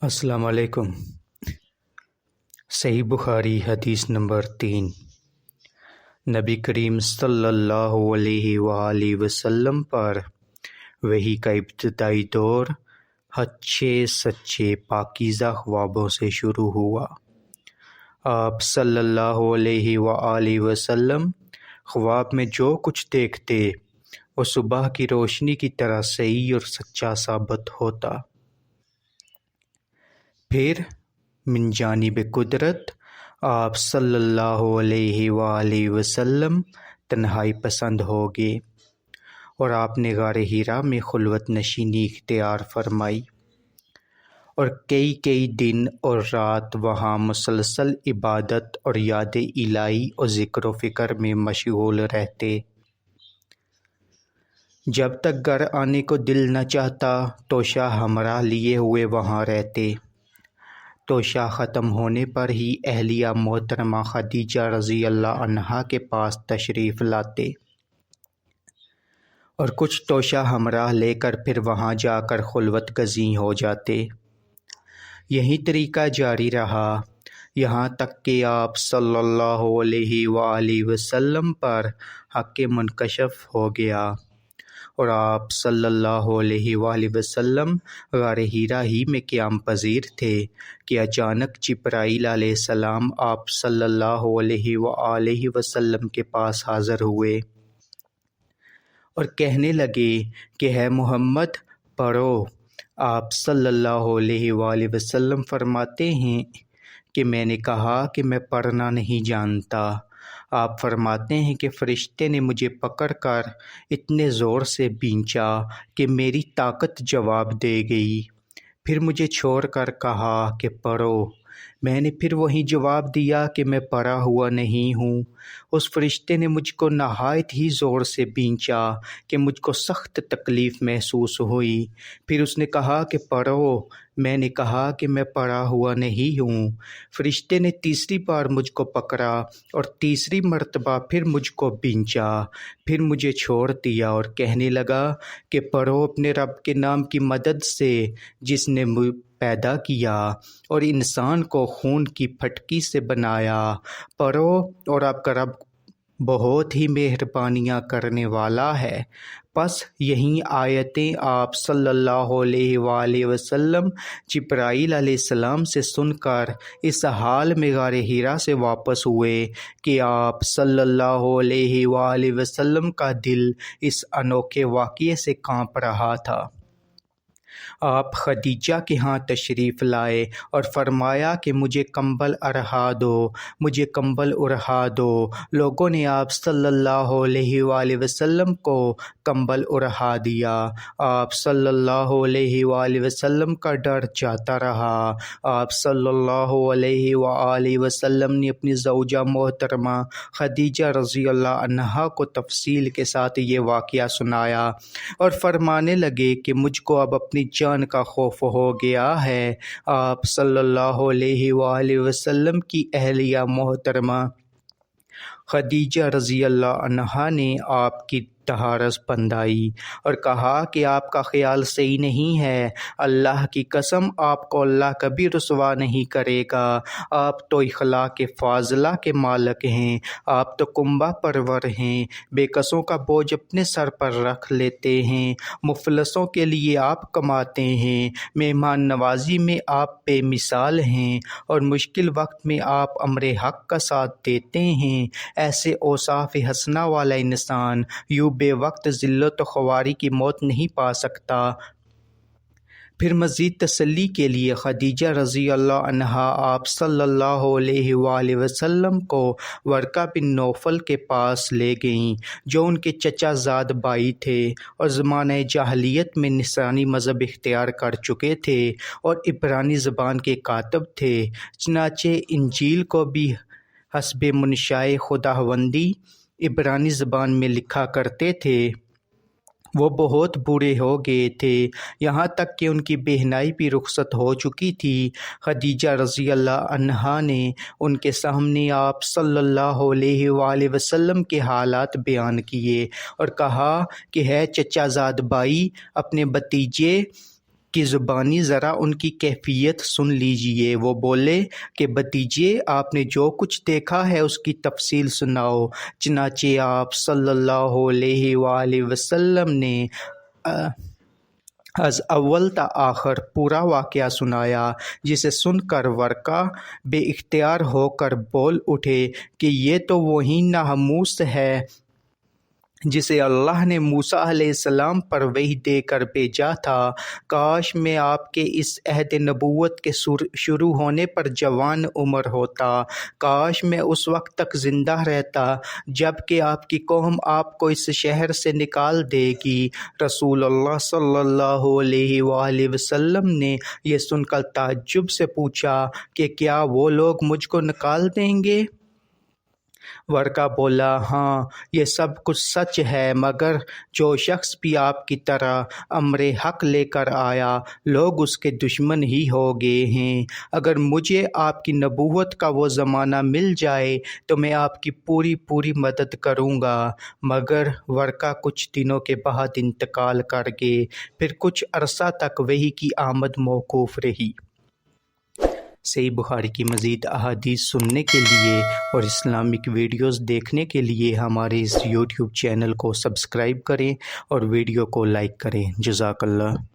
السلام علیکم۔ صحیح بخاری حدیث نمبر 3۔ نبی کریم صلی اللہ علیہ وآلہ وسلم پر وحی کا ابتدائی دور اچھے سچے پاکیزہ خوابوں سے شروع ہوا۔ آپ صلی اللہ علیہ وآلہ وسلم خواب میں جو کچھ دیکھتے وہ صبح کی روشنی کی طرح صحیح اور سچا ثابت ہوتا۔ پھر من جانب قدرت آپ صلی اللہ علیہ وآلہ وسلم تنہائی پسند ہو گئے اور آپ نے غار حرا میں خلوت نشینی اختیار فرمائی اور کئی دن اور رات وہاں مسلسل عبادت اور یاد الہی اور ذکر و فکر میں مشغول رہتے۔ جب تک گھر آنے کو دل نہ چاہتا توشہ ہمراہ لیے ہوئے وہاں رہتے۔ توشہ ختم ہونے پر ہی اہلیہ محترمہ خدیجہ رضی اللہ عنہا کے پاس تشریف لاتے اور کچھ توشہ ہمراہ لے کر پھر وہاں جا کر خلوت گزین ہو جاتے۔ یہی طریقہ جاری رہا یہاں تک کہ آپ صلی اللہ علیہ وآلہ وسلم پر حق منکشف ہو گیا اور آپ صلی اللہ علیہ وآلہ وسلم غار حرا ہی میں قیام پذیر تھے کہ اچانک جبرائیل علیہ السلام آپ صلی اللہ علیہ وآلہ وسلم کے پاس حاضر ہوئے اور کہنے لگے کہ ہے محمد پڑھو۔ آپ صلی اللہ علیہ وآلہ وسلم فرماتے ہیں کہ میں نے کہا کہ میں پڑھنا نہیں جانتا۔ آپ فرماتے ہیں کہ فرشتے نے مجھے پکڑ کر اتنے زور سے بھینچا کہ میری طاقت جواب دے گئی، پھر مجھے چھوڑ کر کہا کہ پڑھو۔ میں نے پھر وہی جواب دیا کہ میں پڑھا ہوا نہیں ہوں۔ اس فرشتے نے مجھ کو نہایت ہی زور سے بھینچا کہ مجھ کو سخت تکلیف محسوس ہوئی، پھر اس نے کہا کہ پڑھو۔ میں نے کہا کہ میں پڑھا ہوا نہیں ہوں۔ فرشتے نے تیسری بار مجھ کو پکڑا اور تیسری مرتبہ پھر مجھ کو بھینچا، پھر مجھے چھوڑ دیا اور کہنے لگا کہ پڑھو اپنے رب کے نام کی مدد سے جس نے پیدا کیا اور انسان کو خون کی پھٹکی سے بنایا۔ پڑھو اور آپ کا رب بہت ہی مہربانیاں کرنے والا ہے۔ پس یہی آیتیں آپ صلی اللہ علیہ وآلہ وسلم جبرائیل علیہ السلام سے سن کر اس حال میں غار حرا سے واپس ہوئے کہ آپ صلی اللہ علیہ وآلہ وسلم کا دل اس انوکھے واقعے سے کانپ رہا تھا۔ آپ خدیجہ کے ہاں تشریف لائے اور فرمایا کہ مجھے کمبل اڑھا دو، مجھے کمبل اڑھا دو۔ لوگوں نے آپ صلی اللہ علیہ وآلہ وسلم کو کمبل اڑھا دیا۔ آپ صلی اللہ علیہ وآلہ وسلم کا ڈر جاتا رہا۔ آپ صلی اللہ علیہ وآلہ وسلم نے اپنی زوجہ محترمہ خدیجہ رضی اللہ عنہا کو تفصیل کے ساتھ یہ واقعہ سنایا اور فرمانے لگے کہ مجھ کو اب اپنی جان کا خوف ہو گیا ہے۔ آپ صلی اللہ علیہ وآلہ وسلم کی اہلیہ محترمہ خدیجہ رضی اللہ عنہا نے آپ کی ڈھارس بندھائی اور کہا کہ آپ کا خیال صحیح نہیں ہے، اللہ کی قسم آپ کو اللہ کبھی رسوا نہیں کرے گا۔ آپ تو اخلاق فاضلہ کے مالک ہیں، آپ تو کنبہ پرور ہیں، بے کسوں کا بوجھ اپنے سر پر رکھ لیتے ہیں، مفلسوں کے لیے آپ کماتے ہیں، مہمان نوازی میں آپ بے مثال ہیں اور مشکل وقت میں آپ امر حق کا ساتھ دیتے ہیں۔ ایسے اوصاف حسنہ والا انسان یوں بے وقت ذلت و خواری کی موت نہیں پا سکتا۔ پھر مزید تسلی کے لیے خدیجہ رضی اللہ عنہا آپ صلی اللہ علیہ وآلہ وسلم کو ورقہ بن نوفل کے پاس لے گئیں جو ان کے چچا زاد بھائی تھے اور زمانہ جاہلیت میں نصرانی مذہب اختیار کر چکے تھے اور عبرانی زبان کے کاتب تھے، چنانچہ انجیل کو بھی حسب منشائے خداوندی عبرانی زبان میں لکھا کرتے تھے۔ وہ بہت بوڑھے ہو گئے تھے، یہاں تک کہ ان کی بہنائی بھی رخصت ہو چکی تھی۔ خدیجہ رضی اللہ عنہا نے ان کے سامنے آپ صلی اللہ علیہ وآلہ وسلم کے حالات بیان کیے اور کہا کہ ہے چچا زاد بھائی، اپنے بھتیجے کی زبانی ذرا ان کی کیفیت سن لیجئے۔ وہ بولے کہ بھتیجے، آپ نے جو کچھ دیکھا ہے اس کی تفصیل سناؤ۔ چنانچہ آپ صلی اللہ علیہ وآلہ وسلم نے از اول تا آخر پورا واقعہ سنایا، جسے سن کر ورقہ بے اختیار ہو کر بول اٹھے کہ یہ تو وہی ناموس ہے جسے اللہ نے موسیٰ علیہ السلام پر وحی دے کر بھیجا تھا۔ کاش میں آپ کے اس عہد نبوت کے شروع ہونے پر جوان عمر ہوتا، کاش میں اس وقت تک زندہ رہتا جب کہ آپ کی قوم آپ کو اس شہر سے نکال دے گی۔ رسول اللہ صلی اللہ علیہ وآلہ وسلم نے یہ سن کر تعجب سے پوچھا کہ کیا وہ لوگ مجھ کو نکال دیں گے؟ ورقہ بولا، ہاں یہ سب کچھ سچ ہے، مگر جو شخص بھی آپ کی طرح امر حق لے کر آیا لوگ اس کے دشمن ہی ہو گئے ہیں۔ اگر مجھے آپ کی نبوت کا وہ زمانہ مل جائے تو میں آپ کی پوری مدد کروں گا۔ مگر ورقہ کچھ دنوں کے بعد انتقال کر گئے، پھر کچھ عرصہ تک وحی کی آمد موقوف رہی۔ صحیح بخاری کی مزید احادیث سننے کے لیے اور اسلامک ویڈیوز دیکھنے کے لیے ہمارے اس یوٹیوب چینل کو سبسکرائب کریں اور ویڈیو کو لائک کریں۔ جزاک اللہ۔